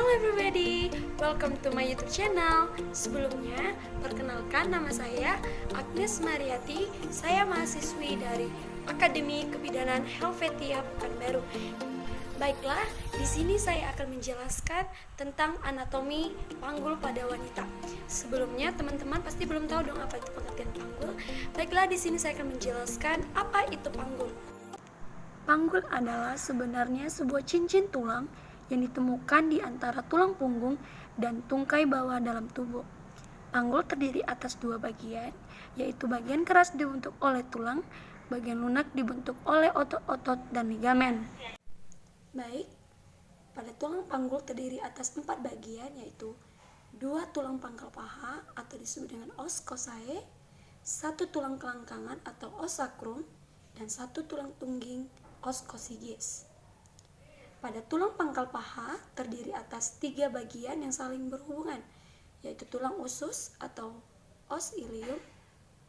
everybody, welcome to my YouTube channel. Sebelumnya, perkenalkan nama saya Agnes Mariati. Saya mahasiswi dari Akademi Kebidanan Helvetia Pekanbaru. Baiklah, di sini saya akan menjelaskan tentang anatomi panggul pada wanita. Sebelumnya, teman-teman pasti belum tahu dong apa itu pengertian panggul. Baiklah, di sini saya akan menjelaskan apa itu panggul. Panggul adalah sebenarnya sebuah cincin tulang yang ditemukan di antara tulang punggung dan tungkai bawah dalam tubuh. Panggul terdiri atas dua bagian, yaitu bagian keras dibentuk oleh tulang, bagian lunak dibentuk oleh otot-otot dan ligamen. Baik, pada tulang panggul terdiri atas 4 bagian, yaitu 2 tulang pangkal paha atau disebut dengan os coccygeae, 1 tulang kelangkangan atau os sacrum, dan 1 tulang tungging os coccygeus. Pada tulang pangkal paha terdiri atas 3 bagian yang saling berhubungan, yaitu tulang usus atau os ilium,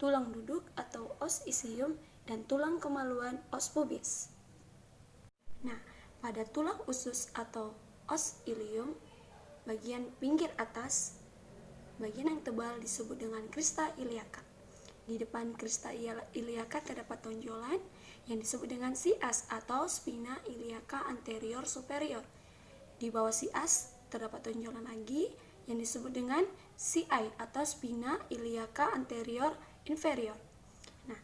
tulang duduk atau os ischium, dan tulang kemaluan os pubis. Nah, pada tulang usus atau os ilium, bagian pinggir atas, bagian yang tebal disebut dengan crista iliaca. Di depan crista iliaca terdapat tonjolan yang disebut dengan sias atau spina iliaca anterior superior. Di bawah sias terdapat tonjolan lagi yang disebut dengan CI atau spina iliaca anterior inferior. Nah,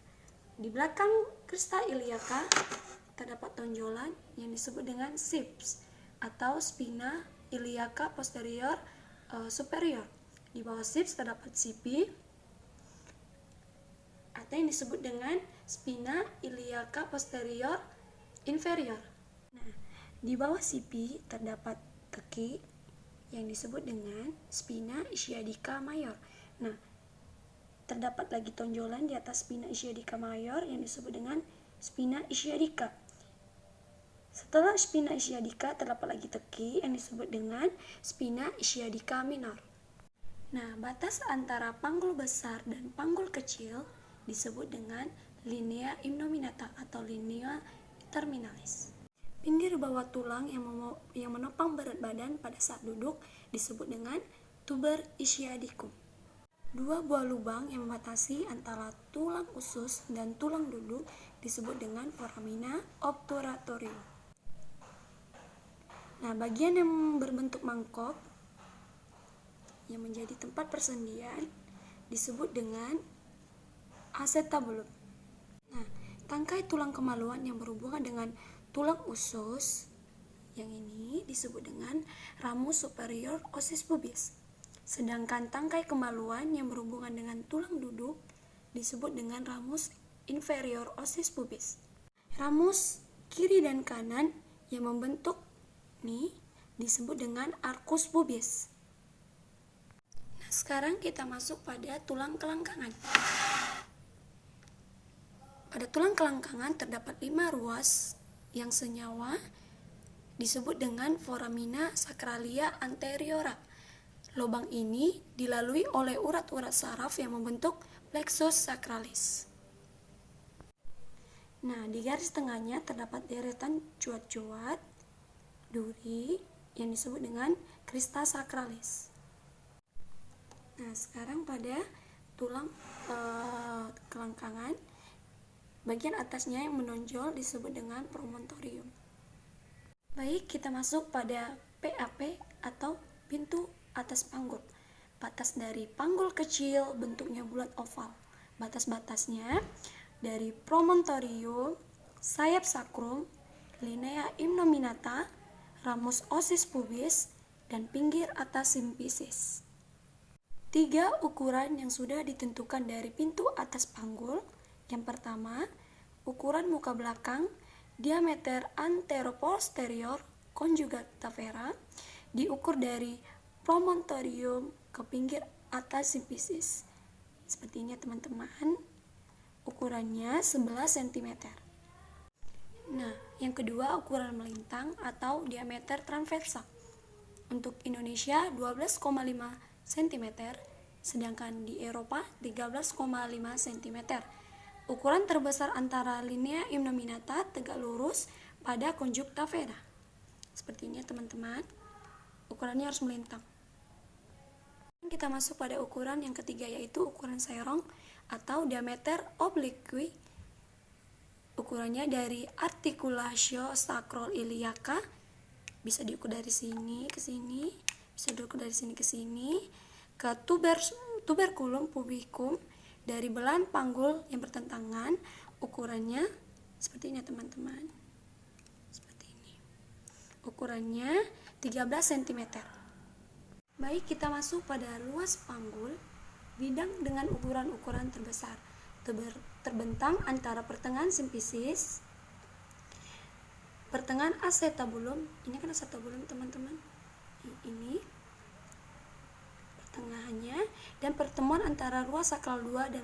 di belakang crista iliaca terdapat tonjolan yang disebut dengan sips atau spina iliaca posterior superior. Di bawah sips terdapat sipi atau yang disebut dengan spina iliaca posterior inferior. Nah, di bawah sipi terdapat keki yang disebut dengan spina ischiadica major. Nah, terdapat lagi tonjolan di atas spina ischiadica major yang disebut dengan spina ischiadica. Setelah spina ischiadica terdapat lagi keki yang disebut dengan spina ischiadica minor. Nah, batas antara panggul besar dan panggul kecil disebut dengan linea innominata atau linea terminalis. Pinggir bawah tulang yang menopang berat badan pada saat duduk disebut dengan tuber ischiadicum. 2 buah lubang yang membatasi antara tulang usus dan tulang duduk disebut dengan foramina obturatorium. Nah, bagian yang berbentuk mangkok yang menjadi tempat persendian disebut dengan acetabulum. Nah, tangkai tulang kemaluan yang berhubungan dengan tulang usus yang ini disebut dengan ramus superior ossis pubis. Sedangkan tangkai kemaluan yang berhubungan dengan tulang duduk disebut dengan ramus inferior ossis pubis. Ramus kiri dan kanan yang membentuk ini disebut dengan arcus pubis. Nah, sekarang kita masuk pada tulang kelangkangan. Pada tulang kelangkangan terdapat 5 ruas yang senyawa disebut dengan foramina sacralia anteriora. Lubang ini dilalui oleh urat-urat saraf yang membentuk plexus sacralis. Nah, di garis tengahnya terdapat deretan cuat-cuat duri yang disebut dengan crista sacralis. Nah, sekarang pada tulang kelangkangan, bagian atasnya yang menonjol disebut dengan promontorium. Baik, kita masuk pada PAP atau pintu atas panggul. Batas dari panggul kecil bentuknya bulat oval. Batas-batasnya dari promontorium, sayap sacrum, linea innominata, ramus ossis pubis, dan pinggir atas simpisis. 3 ukuran yang sudah ditentukan dari pintu atas panggul. Yang pertama, ukuran muka belakang, diameter anteroposterior conjugata vera, diukur dari promontorium ke pinggir atas simpisis. Seperti ini ya teman-teman, ukurannya 11 cm. Nah, yang kedua ukuran melintang atau diameter transversal. Untuk Indonesia 12,5 cm, sedangkan di Eropa 13,5 cm. Ukuran terbesar antara linea innominata tegak lurus pada conjuncta vera. Seperti ini ya teman-teman. ukurannya harus melintang. Kita masuk pada ukuran yang ketiga, yaitu ukuran serong atau diameter obliqui. Ukurannya dari articulatio sacroiliaca, bisa diukur dari sini ke sini, bisa diukur dari sini ke sini, ke tuberculum pubicum, dari belahan panggul yang bertentangan. Ukurannya seperti ini teman-teman, seperti ini. Ukurannya 13 cm. Baik, kita masuk pada luas panggul. Bidang dengan ukuran-ukuran terbesar terbentang antara pertengahan simfisis, pertengahan acetabulum, ini kan acetabulum teman-teman, ini pertengahannya, dan pertemuan antara ruas sakral 2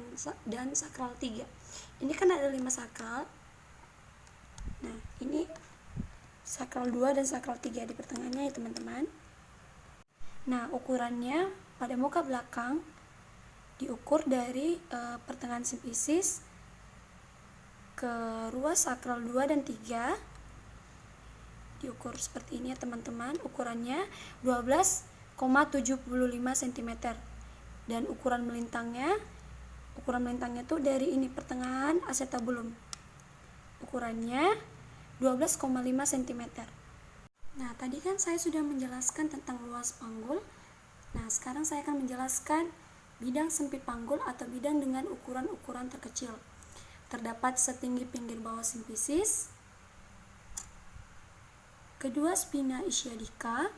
dan sakral 3. Ini kan ada 5 sakral. Nah, ini sakral 2 dan sakral 3 di pertengahannya ya teman-teman. Nah, ukurannya pada muka belakang diukur dari pertengahan simfisis ke ruas sakral 2 dan 3. Diukur seperti ini ya teman-teman. Ukurannya 12,75 cm. Dan ukuran melintangnya tuh dari ini pertengahan acetabulum. Ukurannya 12,5 cm. Nah, tadi kan saya sudah menjelaskan tentang luas panggul. Nah, sekarang saya akan menjelaskan bidang sempit panggul atau bidang dengan ukuran-ukuran terkecil. Terdapat setinggi pinggir bawah simfisis, kedua spina ischiadica,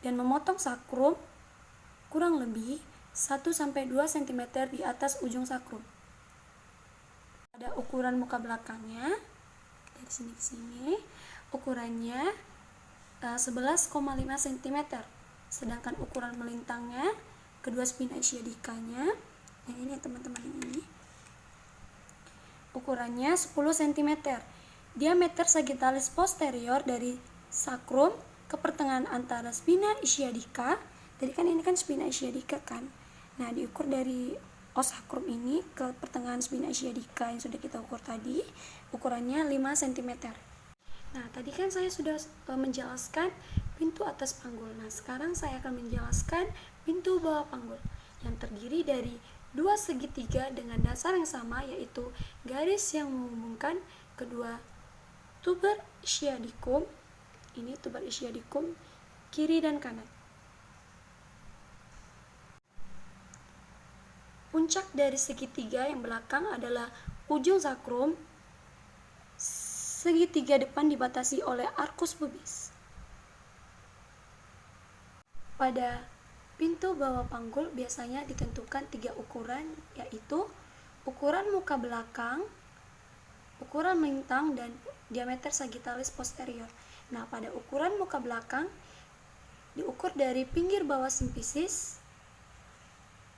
dan memotong sakrum kurang lebih 1-2 cm di atas ujung sakrum. Pada ukuran muka belakangnya, dari sini ke sini, ukurannya 11,5 cm. Sedangkan ukuran melintangnya, kedua spina ischiadicanya, yang ini teman-teman, ini ukurannya 10 cm. Diameter sagittalis posterior dari sakrum ke pertengahan antara spina ischiadica, tadi kan ini kan spina ischiadica kan. Nah, diukur dari os sakrum ini ke pertengahan spina ischiadica yang sudah kita ukur tadi, ukurannya 5 cm. Nah, tadi kan saya sudah menjelaskan pintu atas panggul. Nah, sekarang saya akan menjelaskan pintu bawah panggul yang terdiri dari dua segitiga dengan dasar yang sama, yaitu garis yang menghubungkan kedua tuber ischiadicum, ini tuber ischiadicum kiri dan kanan. Puncak dari segitiga yang belakang adalah ujung sakrum. Segitiga depan dibatasi oleh arcus pubis. Pada pintu bawah panggul biasanya ditentukan 3 ukuran, yaitu ukuran muka belakang, ukuran melintang, dan diameter sagittalis posterior. Nah, pada ukuran muka belakang diukur dari pinggir bawah simfisis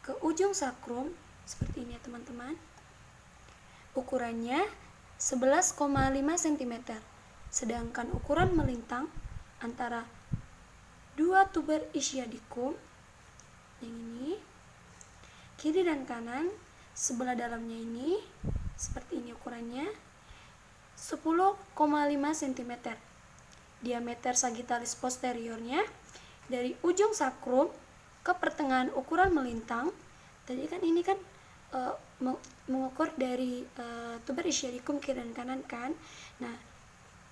ke ujung sakrum, seperti ini ya teman-teman. Ukurannya 11,5 cm. Sedangkan ukuran melintang antara dua tuber ischiadicum, yang ini, kiri dan kanan, sebelah dalamnya ini, seperti ini ukurannya, 10,5 cm. Diameter sagittalis posteriornya dari ujung sakrum ke pertengahan ukuran melintang. Tadi kan ini kan mengukur dari tuber ischiadicum kiri dan kanan kan. Nah,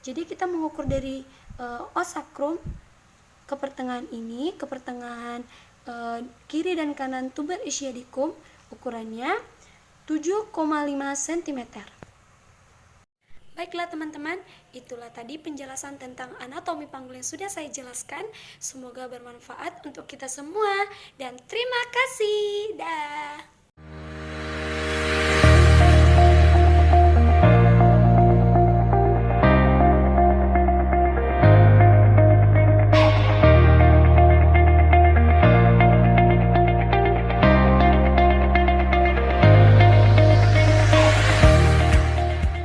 jadi kita mengukur dari os sakrum ke pertengahan ini, ke pertengahan kiri dan kanan tuber ischiadicum, ukurannya 7,5 cm. Baiklah teman-teman, itulah tadi penjelasan tentang anatomi panggul yang sudah saya jelaskan. Semoga bermanfaat untuk kita semua dan terima kasih. Dah.